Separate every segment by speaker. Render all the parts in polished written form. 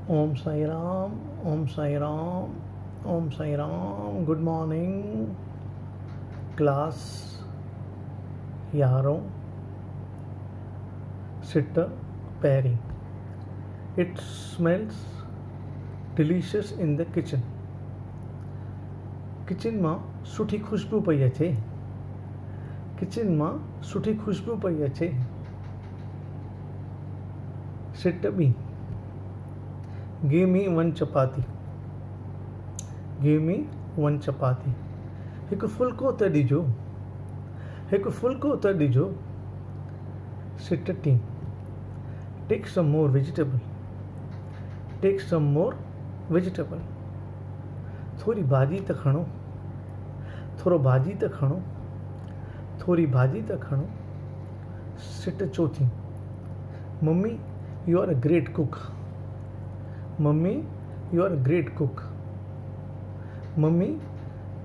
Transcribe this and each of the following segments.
Speaker 1: Om Sai Ram, Om Sai Ram, Om Sai Ram. Good morning, class. Yaro, sitter, pairing. It smells delicious in the kitchen. કિચનમાં સુઠી ખુશ્બુ પઈએ છે. કિચનમાં સુઠી ખુશ્બુ પઈએ છે. Sit me. Give me one chapati. Give me one chapati. हिकु फुल्को त ॾिजो. हिकु फुल्को त ॾिजो. Sit tea. Take some more vegetable. Take some more vegetable. थोड़ी भाॼी त खणो. थोरो भाॼी त खणो. थोरी भाॼी त खणो. Sit चौथी. Mummy, you are a great cook. Mummy, you are a great cook. Mummy,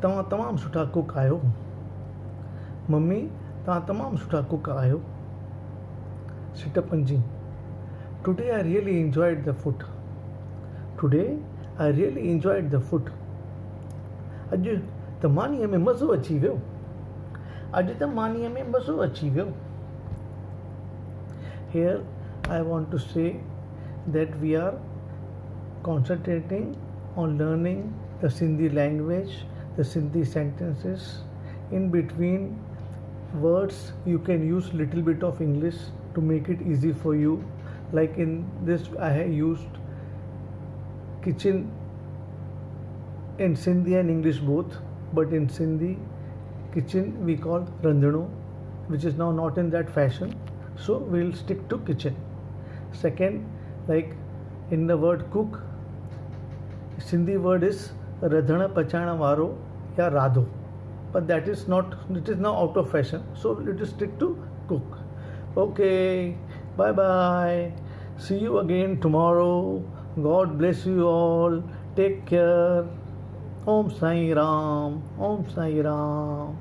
Speaker 1: तव्हां तमामु सुठा कुक आहियो. मम्मी, तव्हां तमामु सुठा कुक आहियो. Sit पंजी. Today I really enjoyed the food. Today I really enjoyed the food. अॼु त मानीअ में मज़ो अची वियो. अॼु त मानीअ में मज़ो अची वियो. Here I want to say that we are concentrating on learning the Sindhi language, the Sindhi sentences. In between words, you can use little bit of English to make it easy for you. Like in this, I have used kitchen in Sindhi and English both, but in Sindhi, kitchen we call randhano, which is now not in that fashion. So we'll stick to kitchen. Second, like in the word cook, Sindhi word is radhana pachana varo ya radho, but that is not, it is now out of fashion, so let us stick to cook. Okay, bye bye, see you again tomorrow. God bless you all. Take care. Om Sai Ram, Om Sai Ram.